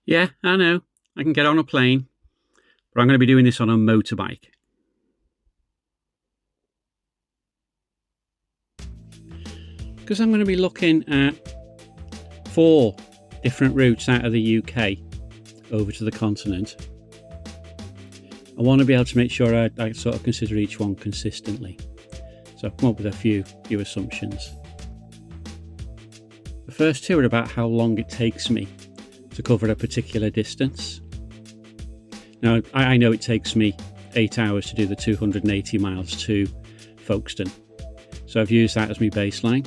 Yeah, I know. I can get on a plane, but I'm going to be doing this on a motorbike. Because I'm going to be looking at 4 different routes out of the UK over to the continent. I want to be able to make sure I sort of consider each one consistently. So I've come up with a few assumptions. The first 2 are about how long it takes me to cover a particular distance. Now, I know it takes me 8 hours to do the 280 miles to Folkestone, so I've used that as my baseline.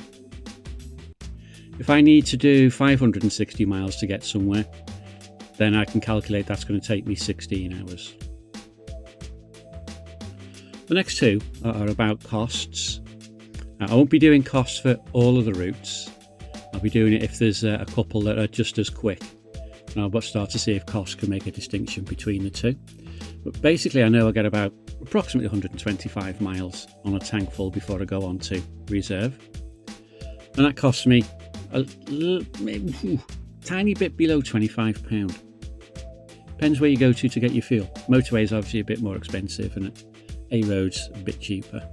If I need to do 560 miles to get somewhere, then I can calculate that's going to take me 16 hours. The next 2 are about costs. I won't be doing costs for all of the routes. I'll be doing it if there's a couple that are just as quick. And I'll start to see if costs can make a distinction between the 2. But basically I know I get about approximately 125 miles on a tank full before I go on to reserve. And that costs me a tiny bit below £25. Depends where you go to get your fuel. Motorway is obviously a bit more expensive and A road's a bit cheaper.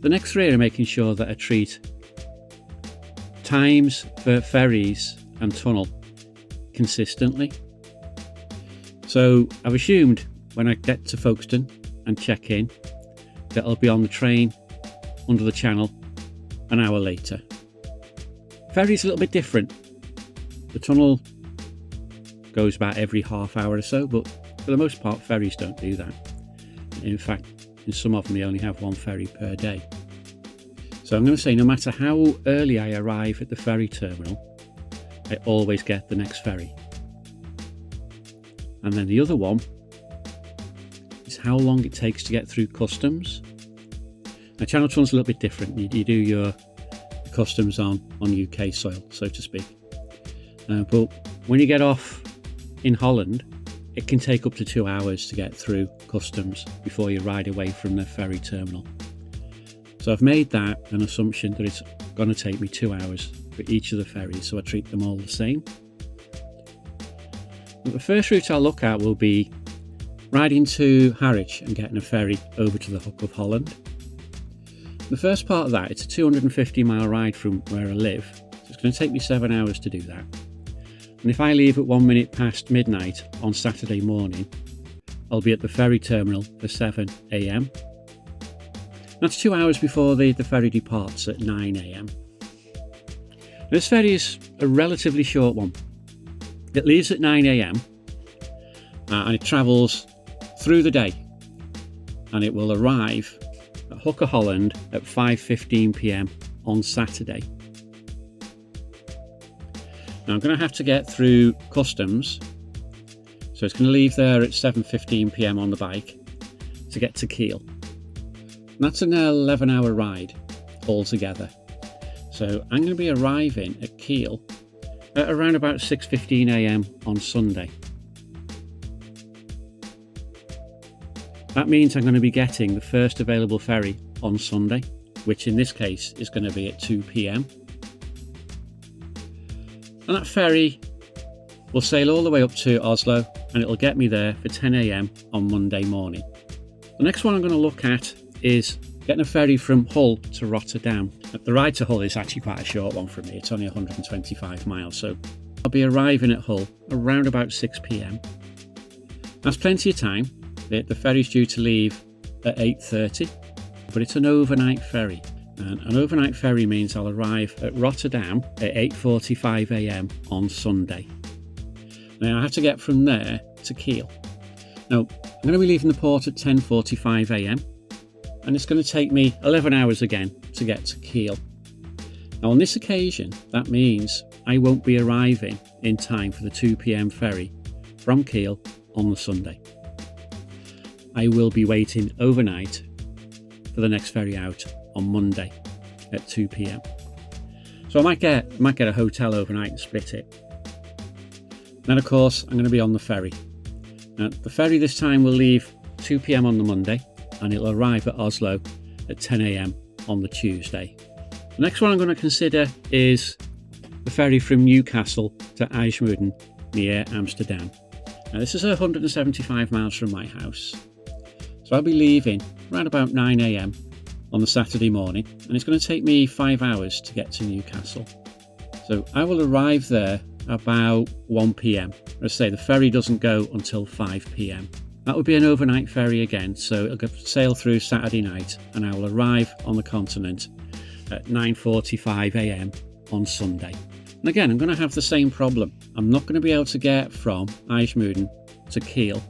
The next 3 are making sure that I treat times for ferries and tunnel consistently. So I've assumed when I get to Folkestone and check in that I'll be on the train under the channel an hour later. Ferry's a little bit different. The tunnel goes about every half hour or so, but for the most part ferries don't do that. In fact, in some of them they only have 1 ferry per day. So I'm going to say no matter how early I arrive at the ferry terminal, I always get the next ferry. And then the other one is how long it takes to get through customs. Now, Channel Tunnel's a little bit different. You do your customs on UK soil, so to speak. But when you get off in Holland, it can take up to 2 hours to get through customs before you ride away from the ferry terminal. So I've made that an assumption that it's going to take me 2 hours for each of the ferries, so I treat them all the same. But the first route I'll look at will be riding to Harwich and getting a ferry over to the Hook of Holland. The first part of that, it's a 250 mile ride from where I live, so it's going to take me 7 hours to do that. And if I leave at 1 minute past midnight on Saturday morning, I'll be at the ferry terminal for 7 AM. That's 2 hours before the ferry departs at 9 AM. This ferry is a relatively short one. It leaves at 9 AM and it travels through the day, and it will arrive at Hook of Holland at 5:15 PM on Saturday. Now I'm going to have to get through customs, so it's going to leave there at 7:15 PM on the bike to get to Kiel. And that's an 11-hour ride altogether. So I'm going to be arriving at Kiel at around about 6:15 AM on Sunday. That means I'm going to be getting the first available ferry on Sunday, which in this case is going to be at 2 PM. And that ferry will sail all the way up to Oslo, and it'll get me there for 10 AM on Monday morning. The next one I'm going to look at is getting a ferry from Hull to Rotterdam. The ride to Hull is actually quite a short one for me. It's only 125 miles, so I'll be arriving at Hull around about 6 PM. That's plenty of time. The ferry's due to leave at 8:30, but it's an overnight ferry. And an overnight ferry means I'll arrive at Rotterdam at 8:45 AM on Sunday. Now I have to get from there to Kiel. Now I'm going to be leaving the port at 10:45 AM, and it's going to take me 11 hours again to get to Kiel. Now on this occasion, that means I won't be arriving in time for the 2 PM ferry from Kiel on the Sunday. I will be waiting overnight for the next ferry out on Monday at 2 PM. So I might get a hotel overnight and split it. Then of course I'm going to be on the ferry. Now the ferry this time will leave 2 PM on the Monday, and it'll arrive at Oslo at 10 AM on the Tuesday. The next one I'm going to consider is the ferry from Newcastle to IJmuiden near Amsterdam. Now this is 175 miles from my house. So I'll be leaving around about 9 a.m. on the Saturday morning, and it's going to take me 5 hours to get to Newcastle. So I will arrive there about 1 p.m. As I say, the ferry doesn't go until 5 p.m. That would be an overnight ferry again, so it'll sail through Saturday night, and I will arrive on the continent at 9:45 a.m. on Sunday. And again, I'm going to have the same problem. I'm not going to be able to get from IJmuiden to Kiel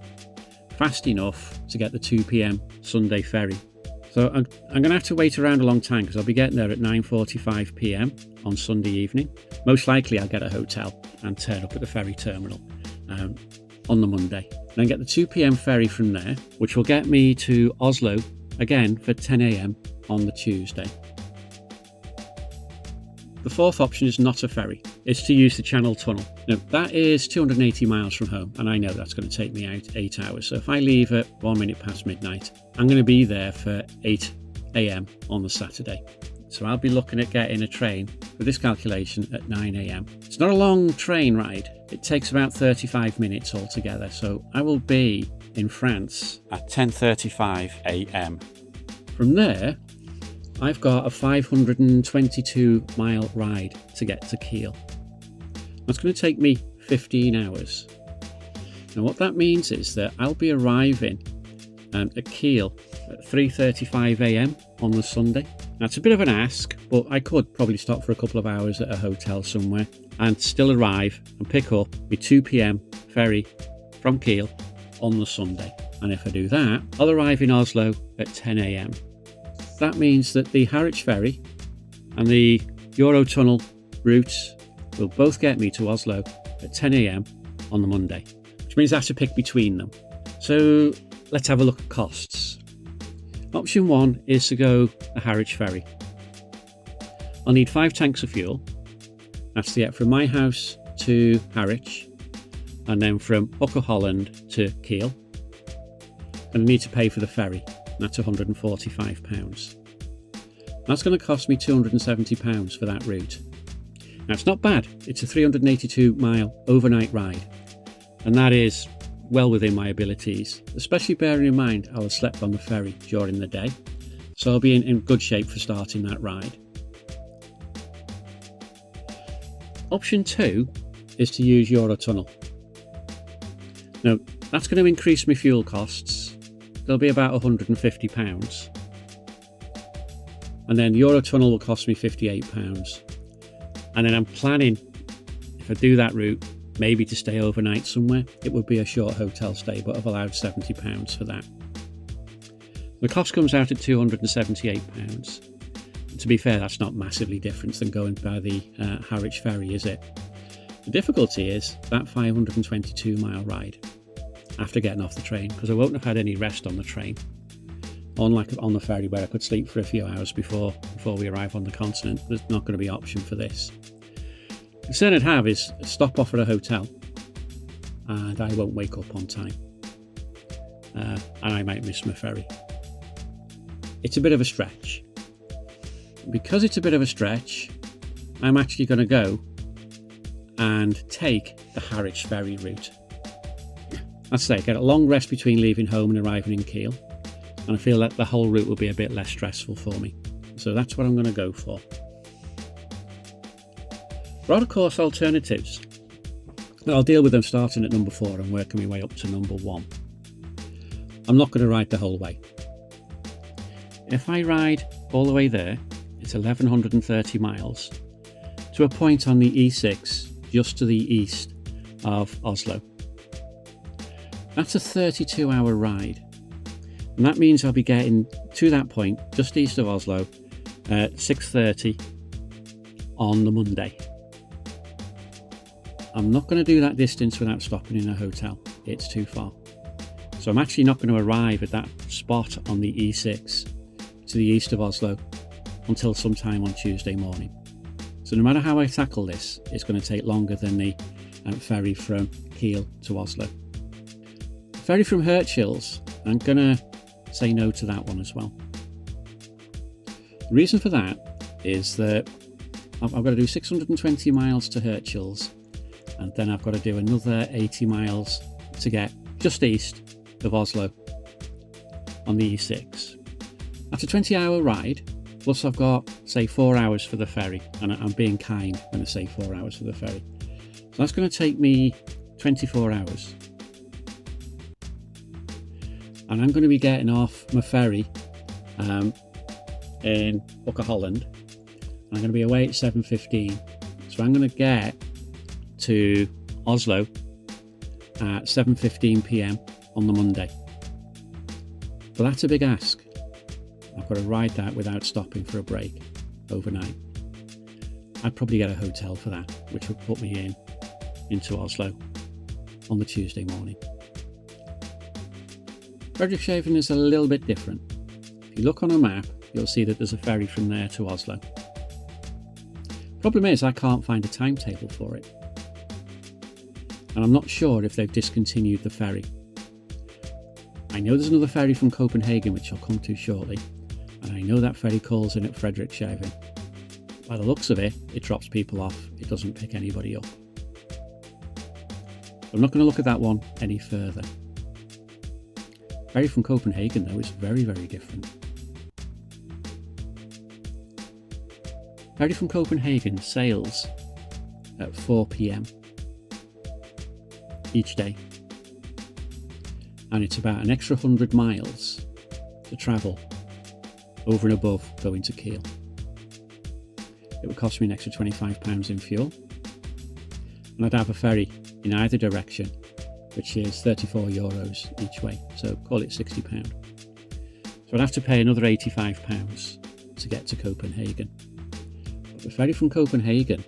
fast enough to get the 2 p.m. Sunday ferry. So I'm going to have to wait around a long time because I'll be getting there at 9:45 p.m. on Sunday evening. Most likely I'll get a hotel and turn up at the ferry terminal on the Monday. Then get the 2 p.m. ferry from there, which will get me to Oslo again for 10 a.m. on the Tuesday. The fourth option is not a ferry. It's to use the Channel Tunnel. Now, that is 280 miles from home, and I know that's going to take me out 8 hours. So if I leave at 1 minute past midnight, I'm going to be there for 8 a.m. on the Saturday. So I'll be looking at getting a train for this calculation at 9 a.m. It's not a long train ride. It takes about 35 minutes altogether. So I will be in France at 10:35 a.m. From there, I've got a 522 mile ride to get to Kiel. That's going to take me 15 hours. Now what that means is that I'll be arriving at Kiel at 3:35 a.m. on the Sunday. Now it's a bit of an ask, but I could probably stop for a couple of hours at a hotel somewhere and still arrive and pick up my 2 p.m. ferry from Kiel on the Sunday. And if I do that, I'll arrive in Oslo at 10 a.m. That means that the Harwich ferry and the Eurotunnel routes will both get me to Oslo at 10 a.m. on the Monday, which means I have to pick between them. So let's have a look at costs. Option 1 is to go the Harwich ferry. I'll need 5 tanks of fuel. That's to get from my house to Harwich, and then from Hook Holland to Kiel. And I need to pay for the ferry. That's £145. That's going to cost me £270 for that route. Now it's not bad. It's a 382 mile overnight ride, and that is well within my abilities, especially bearing in mind I'll have slept on the ferry during the day, so I'll be in good shape for starting that ride. Option 2 is to use Eurotunnel. Now that's going to increase my fuel costs. They'll be about £150, and then Eurotunnel will cost me £58. And then I'm planning, if I do that route, maybe to stay overnight somewhere. It would be a short hotel stay, but I've allowed £70 for that. The cost comes out at £278. To be fair, that's not massively different than going by the Harwich ferry, is it? The difficulty is that 522 mile ride after getting off the train, because I won't have had any rest on the train, unlike on the ferry where I could sleep for a few hours before we arrive on the continent. There's not going to be an option for this. The concern I'd have is stop off at a hotel and I won't wake up on time, and I might miss my ferry. It's a bit of a stretch. Because it's a bit of a stretch, I'm actually going to go and take the Harwich ferry route. I'd say get a long rest between leaving home and arriving in Kiel, and I feel that the whole route will be a bit less stressful for me. So that's what I'm going to go for. There are, of course, alternatives. I'll deal with them starting at number 4 and working my way up to number 1. I'm not going to ride the whole way. If I ride all the way there, it's 1,130 miles to a point on the E6 just to the east of Oslo. That's a 32-hour ride, and that means I'll be getting to that point just east of Oslo at 6:30 on the Monday. I'm not going to do that distance without stopping in a hotel. It's too far. So I'm actually not going to arrive at that spot on the E6 to the east of Oslo until sometime on Tuesday morning. So no matter how I tackle this, it's going to take longer than the ferry from Kiel to Oslo. The ferry from Hirtshals, I'm going to say no to that one as well. The reason for that is that I've got to do 620 miles to Hirtshals, and then I've got to do another 80 miles to get just east of Oslo on the E6. That's a 20-hour ride, plus I've got, say, 4 hours for the ferry, and I'm being kind when I say 4 hours for the ferry. So that's going to take me 24 hours. And I'm going to be getting off my ferry in Hook of Holland. I'm going to be away at 7:15. So I'm going to get to Oslo at 7:15 p.m. on the Monday. But that's a big ask. I've got to ride that without stopping for a break overnight. I'd probably get a hotel for that, which would put me into Oslo on the Tuesday morning. Frederikshavn is a little bit different. If you look on a map, you'll see that there's a ferry from there to Oslo. Problem is, I can't find a timetable for it. And I'm not sure if they've discontinued the ferry. I know there's another ferry from Copenhagen, which I'll come to shortly. And I know that ferry calls in at Frederikshavn. By the looks of it, it drops people off. It doesn't pick anybody up. I'm not going to look at that one any further. Ferry from Copenhagen, though, is very, very different. Ferry from Copenhagen sails at 4 p.m. each day. And it's about an extra 100 miles to travel over and above going to Kiel. It would cost me an extra £25 in fuel. And I'd have a ferry in either direction, which is €34 each way, so call it £60. So I'd have to pay another £85 to get to Copenhagen. But the ferry from Copenhagen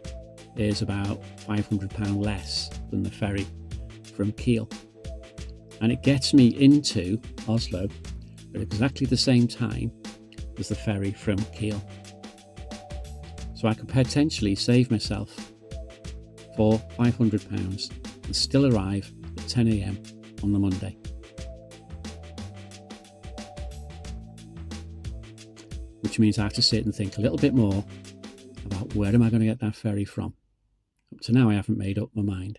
is about £500 less than the ferry from Kiel. And it gets me into Oslo at exactly the same time as the ferry from Kiel. So I could potentially save myself for £500 and still arrive at 10 a.m. on the Monday. Which means I have to sit and think a little bit more about where am I going to get that ferry from. Up to now I haven't made up my mind.